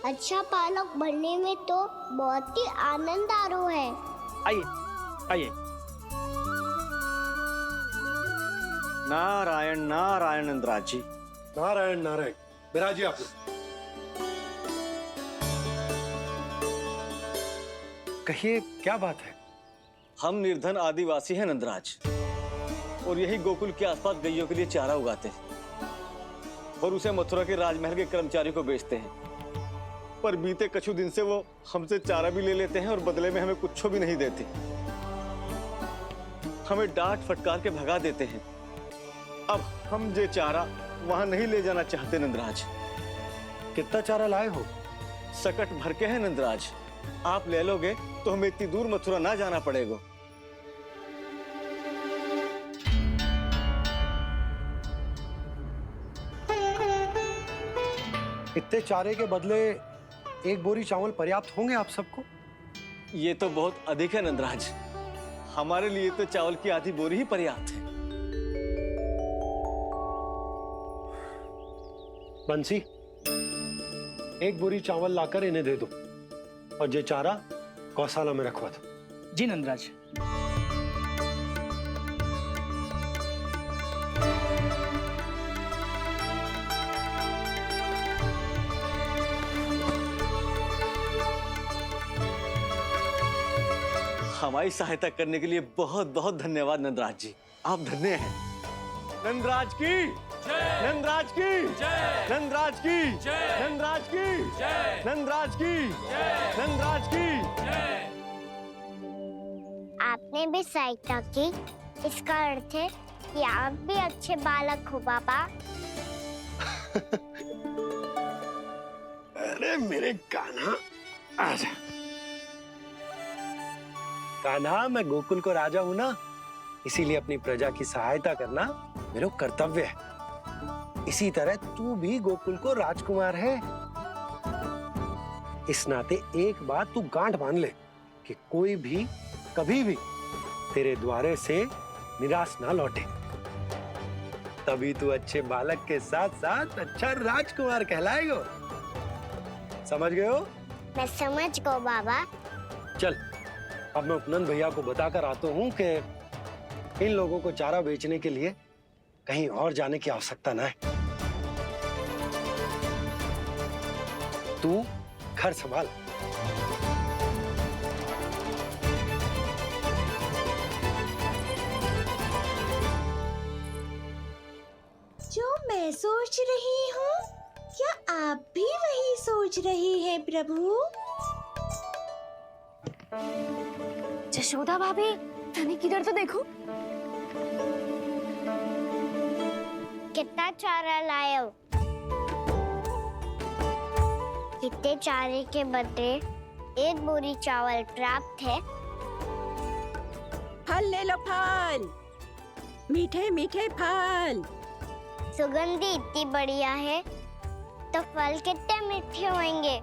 अच्छा पालक बनने में तो बहुत ही आनंद आ रहा है। आइए आइए। नारायण नारायण नंदराज जी। नारायण नारायण। बिराजिए आप लोग। कहिए क्या बात है? हम निर्धन आदिवासी हैं नंदराज, और यही गोकुल के आसपास गैयों के लिए चारा उगाते हैं और उसे मथुरा के राजमहल के कर्मचारियों को बेचते हैं। पर बीते कुछ दिन से वो हमसे चारा भी ले लेते हैं और बदले में हमें कुछ भी नहीं देते। हमें डांट फटकार के भगा देते हैं। अब हम ये चारा वहां नहीं ले जाना चाहते नंदराज। कितना चारा लाए हो? सकट भर के है नंदराज। आप ले लोगे तो हमें इतनी दूर मथुरा ना जाना पड़ेगा। इतने चारे के बदले एक बोरी चावल पर्याप्त होंगे आप सबको? ये तो बहुत अधिक है नंदराज। हमारे लिए तो चावल की आधी बोरी ही पर्याप्त है। बंसी, एक बोरी चावल लाकर इन्हें दे दो और ये चारा गौशाला में रखवा दो। जी नंदराज। हमारी सहायता करने के लिए बहुत बहुत धन्यवाद नंदराज जी। आप धन्य हैं। नंदराज की जय, नंदराज की जय, नंदराज की जय, नंदराज की जय, नंदराज की जय, नंदराज की जय। आपने भी सहायता की, इसका अर्थ है कि आप भी अच्छे बालक हो पापा। अरे मेरे कान्हा, आजा। कान्हा, मैं गोकुल को राजा हूं ना, इसीलिए अपनी प्रजा की सहायता करना मेरा कर्तव्य है। इसी तरह तू भी गोकुल को राजकुमार है। इस नाते एक बात तू गांठ बांध ले कि कोई भी कभी भी तेरे द्वारे से निराश ना लौटे। तभी तू अच्छे बालक के साथ साथ अच्छा राजकुमार कहलाएगा। समझ गए हो? मैं समझ गो बाबा। चल, अब मैं उपनंद भैया को बताकर आता हूँ कि इन लोगों को चारा बेचने के लिए कहीं और जाने की आवश्यकता ना है। तू घर संभाल। जो मैं सोच रही हूँ, क्या आप भी वही सोच रही हैं प्रभु? जशोदा भाभी, तनिक किधर तो देखो। कितना चारा लाए हो? कितने चारे के बदले एक बोरी चावल प्राप्त है। फल ले लो, फल, मीठे मीठे फल। सुगंधी इतनी बढ़िया है तो फल कितने मीठे होंगे।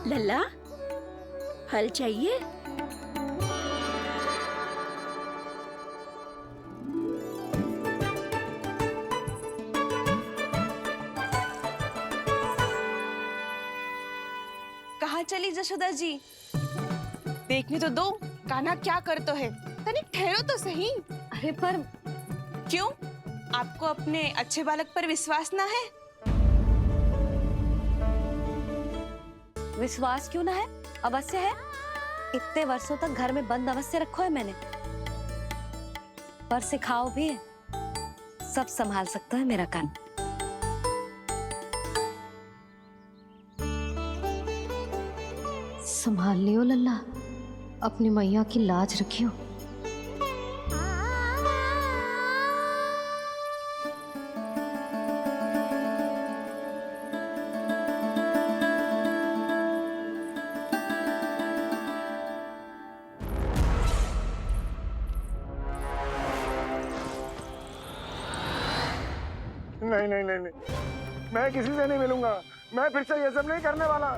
लल्ला, फल चाहिए? कहाँ चली जशोदा जी? देखने तो दो, कान्हा क्या करता है। तनिक ठहरो तो सही। अरे पर क्यों? आपको अपने अच्छे बालक पर विश्वास ना है? विश्वास क्यों ना है? अवश्य है। इतने वर्षों तक घर में बंद अवश्य रखो है मैंने, पर सिखाओ भी है। सब संभाल सकता है मेरा कान। संभाल लियो लल्ला, अपनी मैया की लाज रखियो। नहीं नहीं नहीं नहीं, मैं किसी से नहीं मिलूंगा। मैं फिर से ये सब नहीं करने वाला।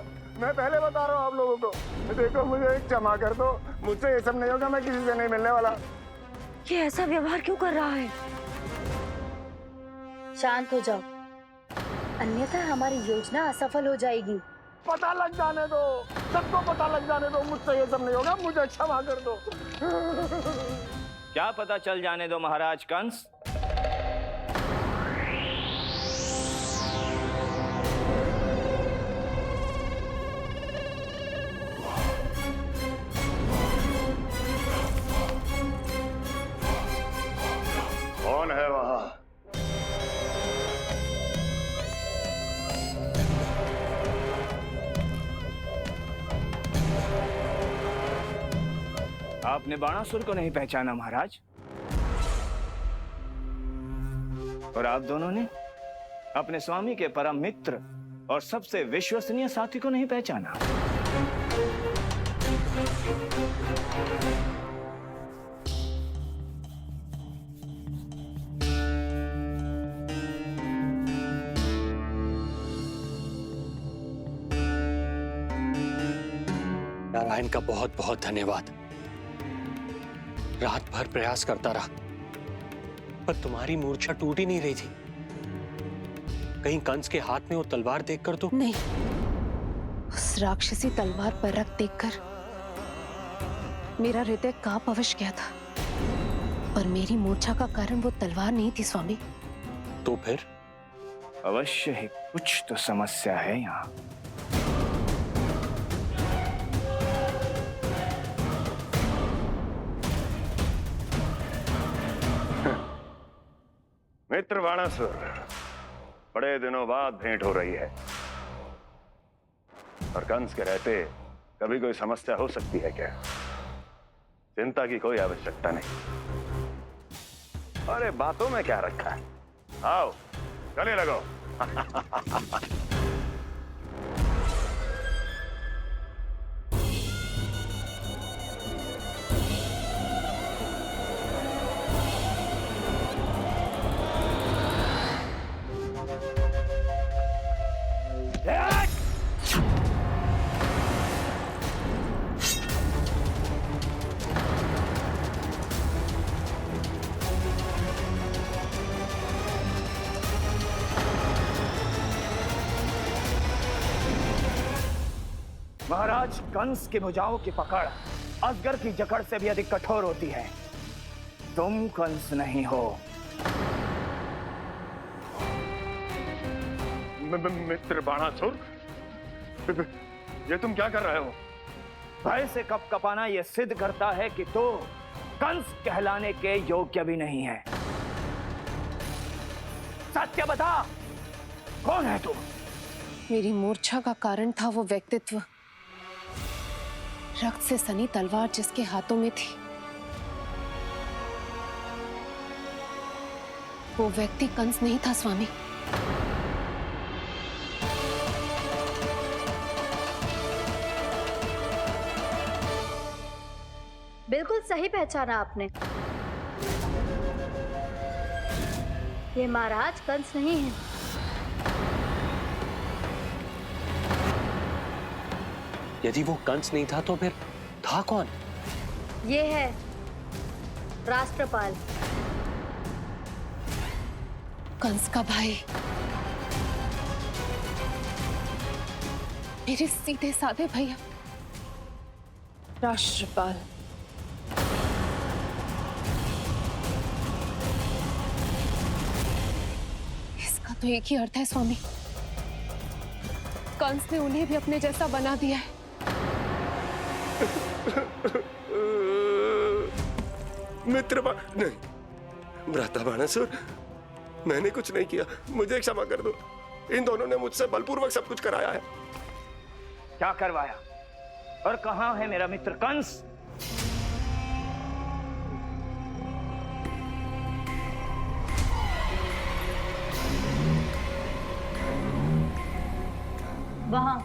मैं पहले बता रहा हूँ आप लोगों को। देखो मुझे क्षमा कर दो, मुझसे ये सब नहीं होगा, मैं किसी से नहीं मिलने वाला। ये ऐसा व्यवहार क्यों कर रहा है? शांत हो जाओ, अन्यथा हमारी योजना असफल हो जाएगी। पता लग जाने दो, सबको पता लग जाने दो, मुझसे ये सब नहीं होगा, मुझे क्षमा कर दो। क्या पता चल जाने दो महाराज कंस? कौन है वहां? आपने बाणासुर को नहीं पहचाना महाराज? और आप दोनों ने अपने स्वामी के परम मित्र और सबसे विश्वसनीय साथी को नहीं पहचाना? नारायण का बहुत बहुत धन्यवाद। रात भर प्रयास करता रहा, पर तुम्हारी मूर्छा टूट ही नहीं रही थी। कहीं कंस के हाथ में वो तलवार देखकर तो नहीं, उस राक्षसी तलवार पर रख देखकर मेरा हृदय कांप अवश्य गया था, पर मेरी मूर्छा का कारण वो तलवार नहीं थी स्वामी। तो फिर? अवश्य ही कुछ तो समस्या है यहाँ। मित्र बाणासुर, बड़े दिनों बाद भेंट हो रही है, और कंस के रहते कभी कोई समस्या हो सकती है क्या? चिंता की कोई आवश्यकता नहीं। अरे बातों में क्या रखा है, आओ गले लगो। महाराज कंस की भुजाओं की पकड़ अजगर की जकड़ से भी अधिक कठोर होती है। तुम कंस नहीं हो। मित्र बाणासुर, ये तुम क्या कर रहे हो? भय से कपकपाना यह सिद्ध करता है कि तू कंस कहलाने के योग्य भी नहीं है। सत्य बता, कौन है तू? मेरी मूर्छा का कारण था वो व्यक्तित्व, रक्त से सनी तलवार जिसके हाथों में थी। वो व्यक्ति कंस नहीं था स्वामी। बिल्कुल सही पहचाना आपने। ये महाराज कंस नहीं है। यदि वो कंस नहीं था तो फिर था कौन? ये है राष्ट्रपाल, कंस का भाई। मेरे सीधे साधे भैया राष्ट्रपाल। इसका तो एक ही अर्थ है स्वामी, कंस ने उन्हें भी अपने जैसा बना दिया है। मित्र नहीं, भ्राता बाणासुर, मैंने कुछ नहीं किया, मुझे क्षमा कर दो। इन दोनों ने मुझसे बलपूर्वक सब कुछ कराया है। क्या करवाया और कहां है मेरा मित्र कंस? वहां।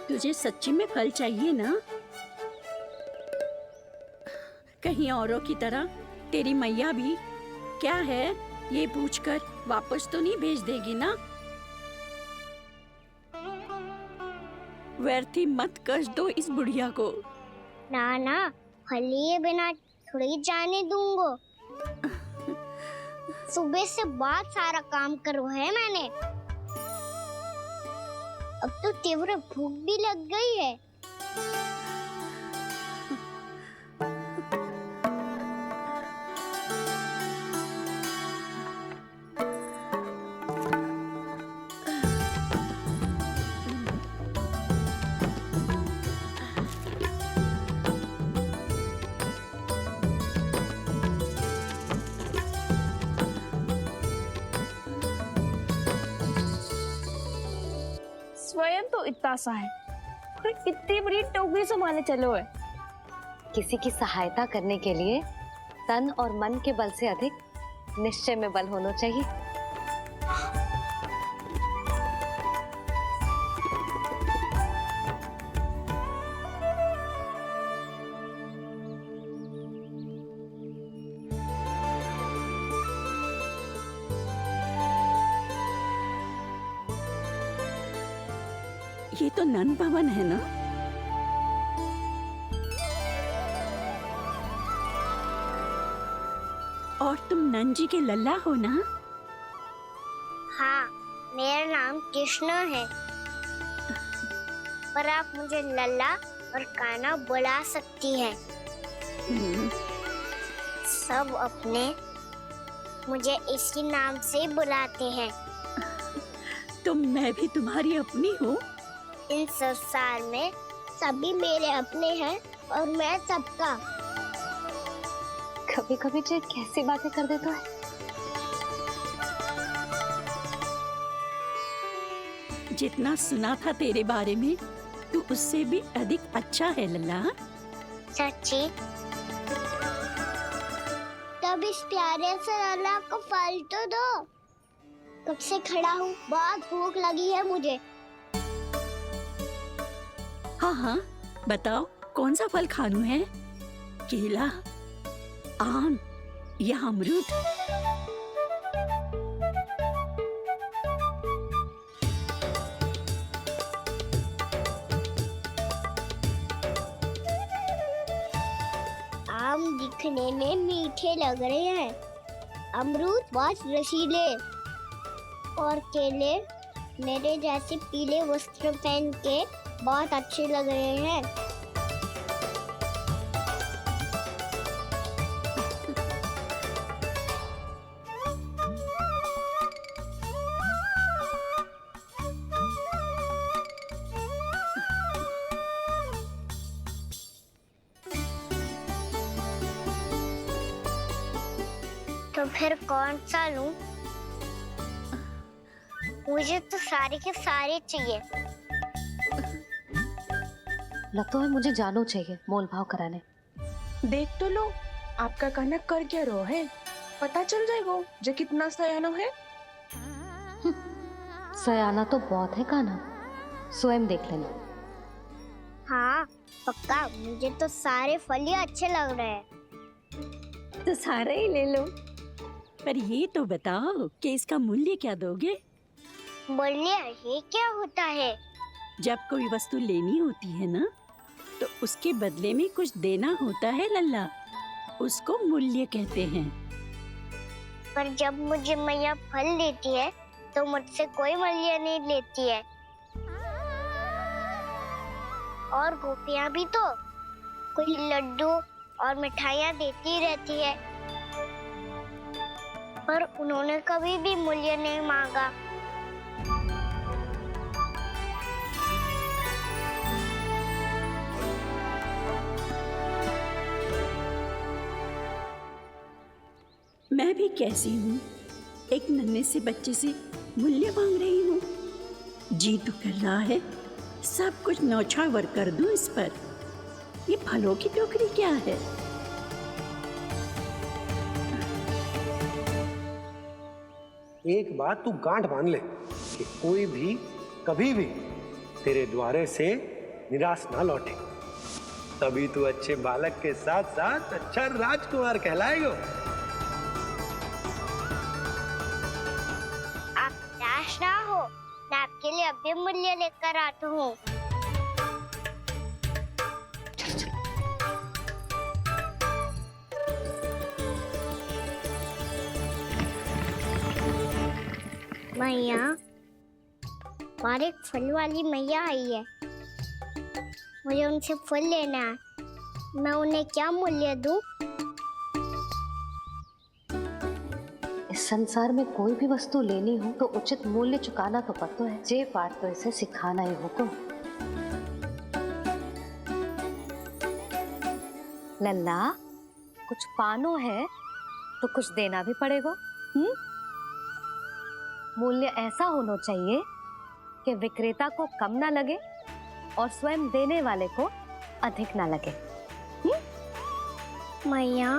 तुझे सच्ची में फल चाहिए ना? कहीं औरों की तरह तेरी मैया भी क्या है ये पूछकर वापस तो नहीं भेज देगी ना? व्यर्थी मत कष्ट दो इस बुढ़िया को। ना ना, फल लिए बिना थोड़ी जाने दूंगो। सुबह से बहुत सारा काम करो है मैंने। अब तो तीव्र भूख भी लग गई है। स्वयं तो इतना सा है, फिर कितनी बड़ी टोकरी संभालने चलो है। किसी की सहायता करने के लिए तन और मन के बल से अधिक निश्चय में बल होना चाहिए। ये तो नन भवन है ना? और तुम नन जी के लल्ला हो ना? हाँ, मेरा नाम कृष्ण है, पर आप मुझे लल्ला और कान्हा बुला सकती हैं। सब अपने मुझे इसी नाम से बुलाते हैं। तो मैं भी तुम्हारी अपनी हूँ। इन संसार में सभी मेरे अपने हैं और मैं सबका। कभी कभी जो कैसी बातें कर देता है। जितना सुना था तेरे बारे में, तू उससे भी अधिक अच्छा है लल्ला। सच्ची? तब इस प्यारे से लल्ला को फल तो दो। कब से खड़ा हूँ, बहुत भूख लगी है मुझे। हाँ हाँ, बताओ कौन सा फल खानू है? केला, आम या अमरूद? आम दिखने में मीठे लग रहे हैं, अमरूद बहुत रसीले और केले मेरे जैसे पीले वस्त्र पहन के बहुत अच्छे लग रहे हैं। तो फिर कौन सा लूं? मुझे तो सारे के सारे चाहिए। लगता है मुझे जानो चाहिए मोल भाव कराने। देख तो लो, आपका कान्हा कर क्या रहो है, पता चल जाएगा जो कितना सयानो है। सयाना तो बहुत है कान्हा, स्वयं देख लेना। हाँ पक्का, मुझे तो सारे फल ही अच्छे लग रहे हैं। तो सारा ही ले लो। पर ये तो बताओ कि इसका मूल्य क्या दोगे? मूल्य ये क्या होता है? जब कोई वस्तु लेनी होती है ना, तो उसके बदले में कुछ देना होता है लल्ला, उसको मूल्य कहते हैं। पर जब मुझे मैया फल देती है तो मुझसे कोई मूल्य नहीं लेती है। और गोपियां भी तो कोई लड्डू और मिठाइयाँ देती रहती है, पर उन्होंने कभी भी मूल्य नहीं मांगा। मैं भी कैसी हूँ, एक नन्हे से बच्चे से मूल्य मांग रही हूँ। जी तो कर रहा है सब कुछ न्यौछावर कर दूं इस पर। ये फलों की टोकरी क्या है? एक बात तू गांठ बांध ले कि कोई भी कभी भी तेरे द्वारे से निराश ना लौटे, तभी तू अच्छे बालक के साथ साथ अच्छा राजकुमार कहलाएगा। आप निराश ना हो, मैं आपके लिए अभी मूल्य लेकर आता हूँ। मैया, और एक फल वाली मैया आई है, मुझे उनसे फल लेना है। मैं उन्हें क्या मूल्य दूं? इस संसार में कोई भी वस्तु लेनी हो तो उचित मूल्य चुकाना तो पड़ता है। जे पाठ तो इसे सिखाना ही हुकुम। लल्ला, कुछ पानो है तो कुछ देना भी पड़ेगा। मूल्य ऐसा होना चाहिए कि विक्रेता को कम ना लगे और स्वयं देने वाले को अधिक ना लगे। मैया,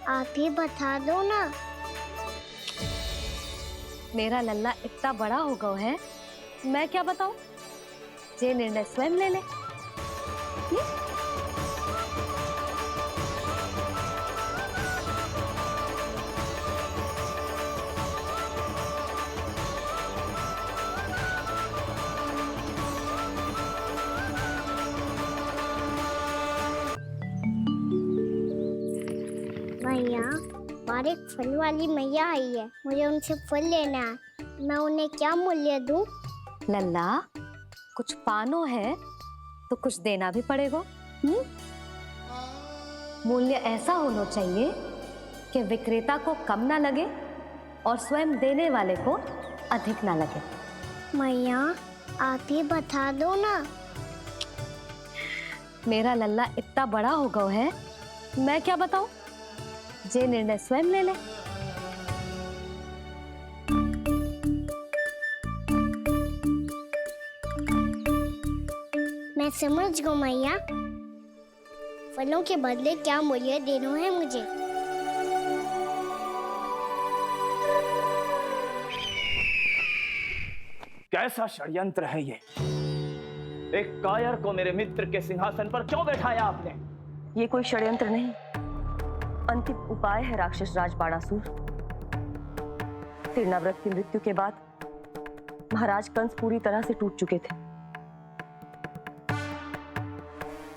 आप ही बता दो ना। मेरा लल्ला इतना बड़ा हो गया है, मैं क्या बताऊं? जे निर्णय स्वयं ले ले। मैया, और एक फल वाली मैया आई है, मुझे उनसे फल लेना है। मैं उन्हें क्या मूल्य दूं? लल्ला, कुछ पानो है तो कुछ देना भी पड़ेगा। मूल्य ऐसा होना चाहिए कि विक्रेता को कम ना लगे और स्वयं देने वाले को अधिक ना लगे। मैया, आप ही बता दो ना। मेरा लल्ला इतना बड़ा हो गया है, मैं क्या बताऊं? जे निर्णय स्वयं ले ले। मैं समझ गई मैया, फलों के बदले क्या मूल्य देना है मुझे। कैसा षड्यंत्र है ये? एक कायर को मेरे मित्र के सिंहासन पर क्यों बैठाया आपने? ये कोई षड्यंत्र नहीं, अंतिम उपाय है राक्षस राज बाणासुर। तीर्णाव्रत की मृत्यु के बाद महाराज कंस पूरी तरह से टूट चुके थे।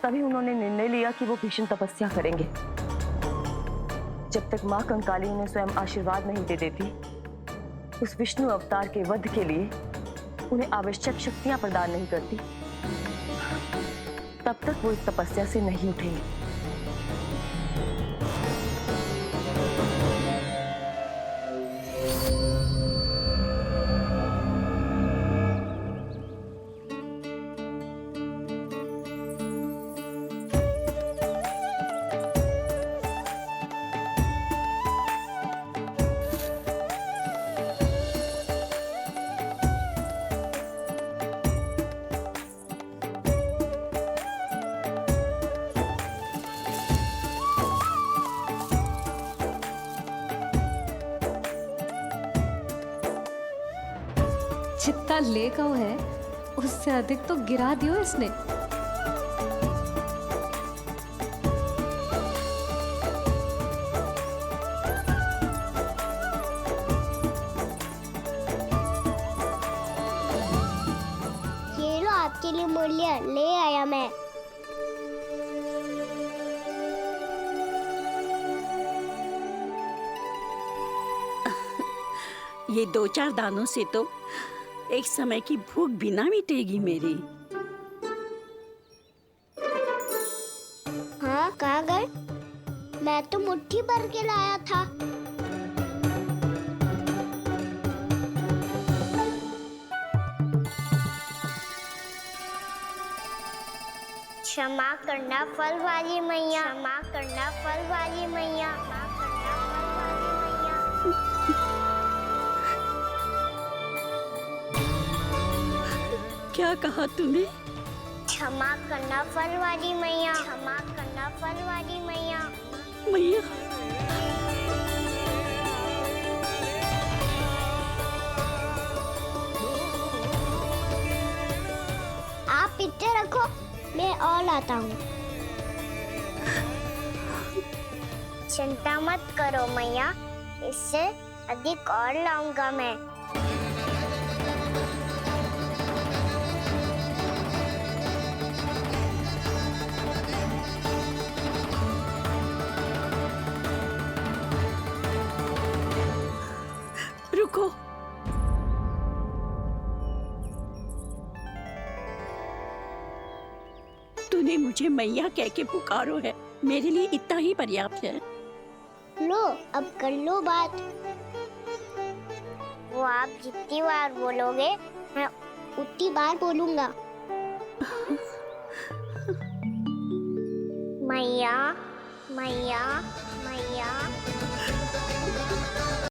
तभी उन्होंने निर्णय लिया कि वो भीषण तपस्या करेंगे। जब तक मां कंकाली उन्हें स्वयं आशीर्वाद नहीं दे देती, उस विष्णु अवतार के वध के लिए उन्हें आवश्यक शक्तियां प्रदान नहीं करती, तब तक वो इस तपस्या से नहीं उठेंगे। जितना ले गया है उससे अधिक तो गिरा दियो इसने। ये लो आपके लिए मूल्य ले आया मैं। ये 2-4 दानों से तो एक समय की भूख भी ना मिटेगी मेरी। हाँ, कहाँ गए? मैं तो मुट्ठी भर के लाया था। क्षमा करना फल वाली मैया, क्षमा करना फल वाली मैया, क्षमा करना फल वाली मैया। क्या कहा तूने? क्षमा करना फल वाली मैया, क्षमा करना फल वाली मैया। मैया, आप इतने रखो, मैं और लाता हूँ। चिंता मत करो मैया, इससे अधिक और लाऊंगा मैं। रुको, तूने मुझे मैया कह के पुकारो है, मेरे लिए इतना ही पर्याप्त है। लो अब कर लो बात। वो आप जितनी बार बोलोगे मैं उतनी बार बोलूंगा। मैया मैया मैया।